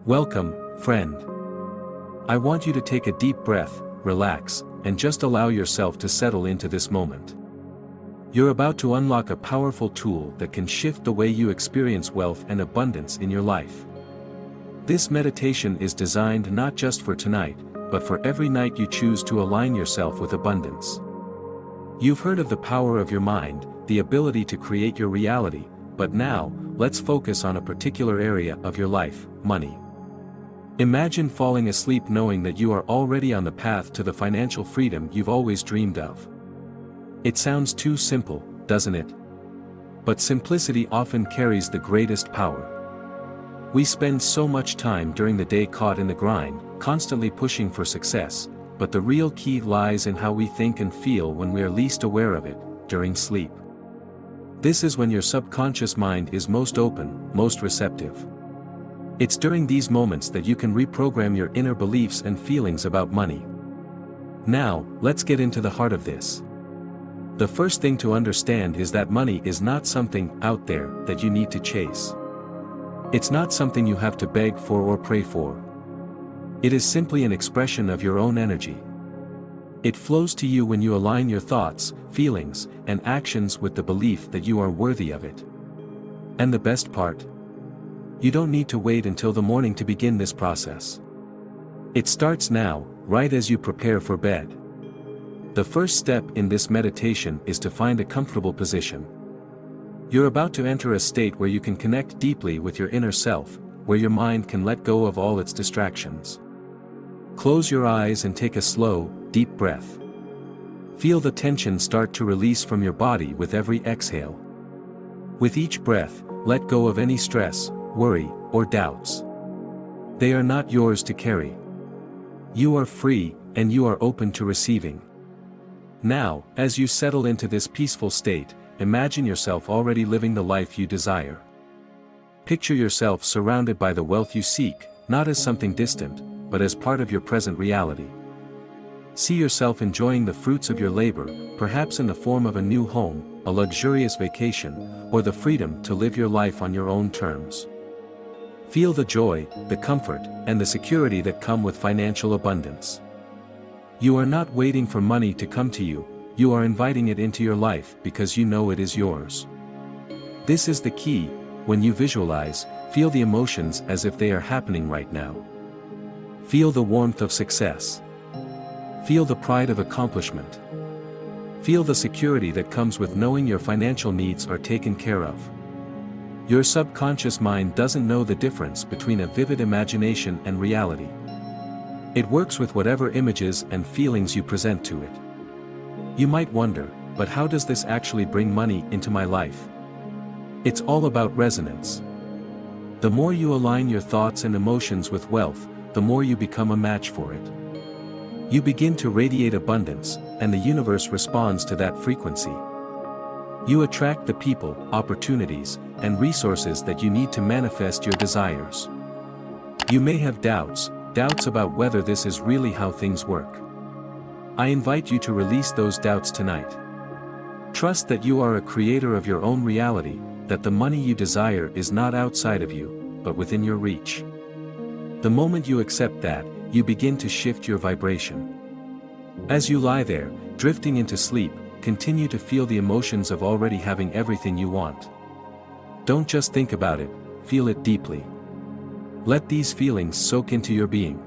Welcome, friend. I want you to take a deep breath, relax, and just allow yourself to settle into this moment. You're about to unlock a powerful tool that can shift the way you experience wealth and abundance in your life. This meditation is designed not just for tonight, but for every night you choose to align yourself with abundance. You've heard of the power of your mind, the ability to create your reality, but now, let's focus on a particular area of your life, money. Imagine falling asleep knowing that you are already on the path to the financial freedom you've always dreamed of. It sounds too simple, doesn't it? But simplicity often carries the greatest power. We spend so much time during the day caught in the grind, constantly pushing for success, but the real key lies in how we think and feel when we are least aware of it, during sleep. This is when your subconscious mind is most open, most receptive. It's during these moments that you can reprogram your inner beliefs and feelings about money. Now, let's get into the heart of this. The first thing to understand is that money is not something out there that you need to chase. It's not something you have to beg for or pray for. It is simply an expression of your own energy. It flows to you when you align your thoughts, feelings, and actions with the belief that you are worthy of it. And the best part? You don't need to wait until the morning to begin this process. It starts now, right as you prepare for bed. The first step in this meditation is to find a comfortable position. You're about to enter a state where you can connect deeply with your inner self, where your mind can let go of all its distractions. Close your eyes and take a slow, deep breath. Feel the tension start to release from your body with every exhale. With each breath, let go of any stress, worry, or doubts. They are not yours to carry. You are free, and you are open to receiving. Now, as you settle into this peaceful state, imagine yourself already living the life you desire. Picture yourself surrounded by the wealth you seek, not as something distant, but as part of your present reality. See yourself enjoying the fruits of your labor, perhaps in the form of a new home, a luxurious vacation, or the freedom to live your life on your own terms. Feel the joy, the comfort, and the security that come with financial abundance. You are not waiting for money to come to you, you are inviting it into your life because you know it is yours. This is the key. When you visualize, feel the emotions as if they are happening right now. Feel the warmth of success. Feel the pride of accomplishment. Feel the security that comes with knowing your financial needs are taken care of. Your subconscious mind doesn't know the difference between a vivid imagination and reality. It works with whatever images and feelings you present to it. You might wonder, but how does this actually bring money into my life? It's all about resonance. The more you align your thoughts and emotions with wealth, the more you become a match for it. You begin to radiate abundance, and the universe responds to that frequency. You attract the people, opportunities, and resources that you need to manifest your desires. You may have doubts about whether this is really how things work. I invite you to release those doubts tonight. Trust that you are a creator of your own reality, that the money you desire is not outside of you, but within your reach. The moment you accept that, you begin to shift your vibration. As you lie there, drifting into sleep, continue to feel the emotions of already having everything you want. Don't just think about it, feel it deeply. Let these feelings soak into your being.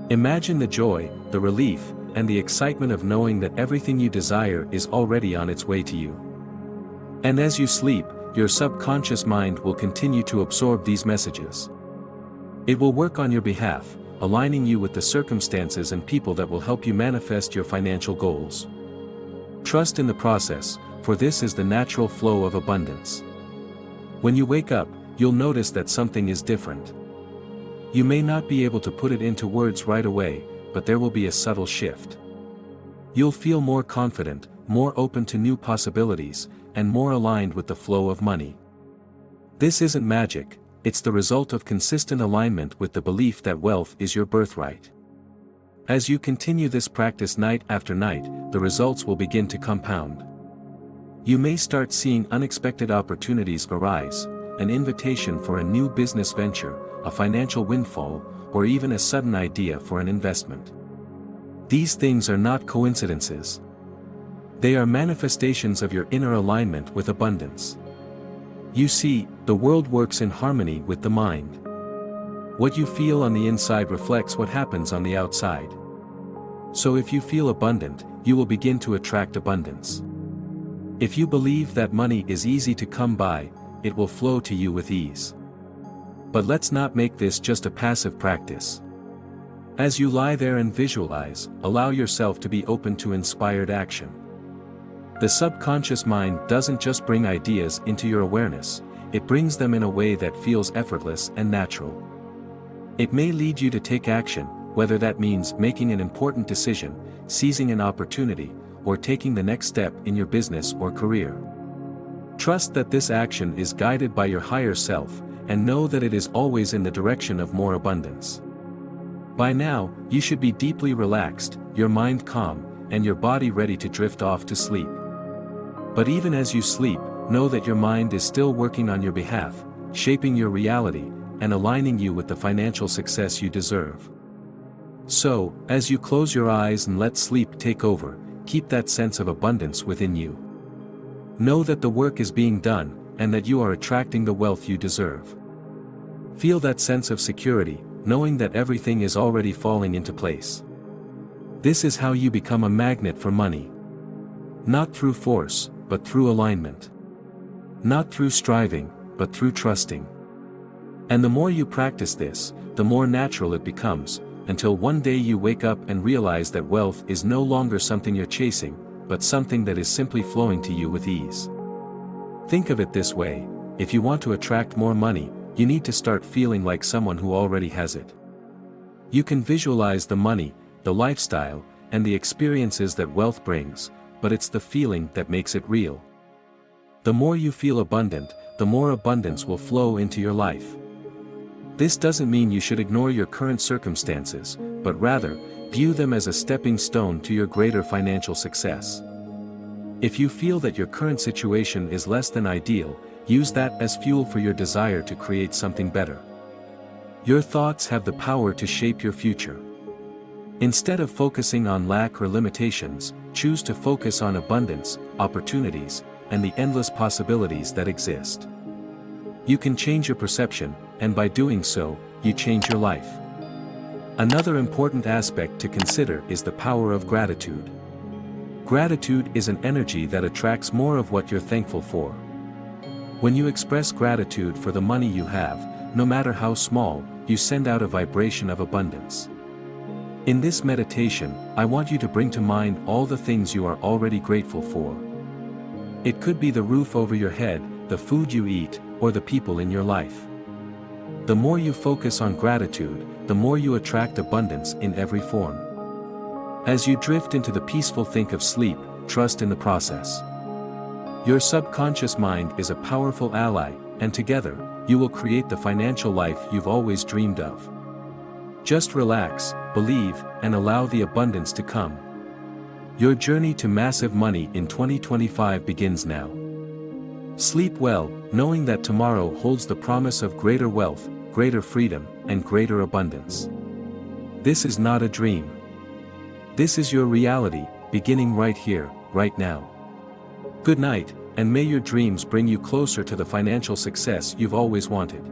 Imagine the joy, the relief, and the excitement of knowing that everything you desire is already on its way to you. And as you sleep, your subconscious mind will continue to absorb these messages. It will work on your behalf, aligning you with the circumstances and people that will help you manifest your financial goals. Trust in the process, for this is the natural flow of abundance. When you wake up, you'll notice that something is different. You may not be able to put it into words right away, but there will be a subtle shift. You'll feel more confident, more open to new possibilities, and more aligned with the flow of money. This isn't magic, it's the result of consistent alignment with the belief that wealth is your birthright. As you continue this practice night after night, the results will begin to compound. You may start seeing unexpected opportunities arise, an invitation for a new business venture, a financial windfall, or even a sudden idea for an investment. These things are not coincidences. They are manifestations of your inner alignment with abundance. You see, the world works in harmony with the mind. What you feel on the inside reflects what happens on the outside. So if you feel abundant, you will begin to attract abundance. If you believe that money is easy to come by, it will flow to you with ease. But let's not make this just a passive practice. As you lie there and visualize, allow yourself to be open to inspired action. The subconscious mind doesn't just bring ideas into your awareness, it brings them in a way that feels effortless and natural. It may lead you to take action, whether that means making an important decision, seizing an opportunity, or taking the next step in your business or career. Trust that this action is guided by your higher self, and know that it is always in the direction of more abundance. By now, you should be deeply relaxed, your mind calm, and your body ready to drift off to sleep. But even as you sleep, know that your mind is still working on your behalf, shaping your reality, and aligning you with the financial success you deserve. So, as you close your eyes and let sleep take over, keep that sense of abundance within you. Know that the work is being done, and that you are attracting the wealth you deserve. Feel that sense of security, knowing that everything is already falling into place. This is how you become a magnet for money. Not through force, but through alignment. Not through striving, but through trusting. And the more you practice this, the more natural it becomes, until one day you wake up and realize that wealth is no longer something you're chasing, but something that is simply flowing to you with ease. Think of it this way: if you want to attract more money, you need to start feeling like someone who already has it. You can visualize the money, the lifestyle, and the experiences that wealth brings, but it's the feeling that makes it real. The more you feel abundant, the more abundance will flow into your life. This doesn't mean you should ignore your current circumstances, but rather, view them as a stepping stone to your greater financial success. If you feel that your current situation is less than ideal, use that as fuel for your desire to create something better. Your thoughts have the power to shape your future. Instead of focusing on lack or limitations, choose to focus on abundance, opportunities, and the endless possibilities that exist. You can change your perception, and by doing so, you change your life. Another important aspect to consider is the power of gratitude. Gratitude is an energy that attracts more of what you're thankful for. When you express gratitude for the money you have, no matter how small, you send out a vibration of abundance. In this meditation, I want you to bring to mind all the things you are already grateful for. It could be the roof over your head, the food you eat, or the people in your life. The more you focus on gratitude, the more you attract abundance in every form. As you drift into the peaceful think of sleep, trust in the process. Your subconscious mind is a powerful ally, and together, you will create the financial life you've always dreamed of. Just relax, believe, and allow the abundance to come. Your journey to massive money in 2025 begins now. Sleep well, knowing that tomorrow holds the promise of greater wealth, greater freedom, and greater abundance. This is not a dream. This is your reality, beginning right here, right now. Good night, and may your dreams bring you closer to the financial success you've always wanted.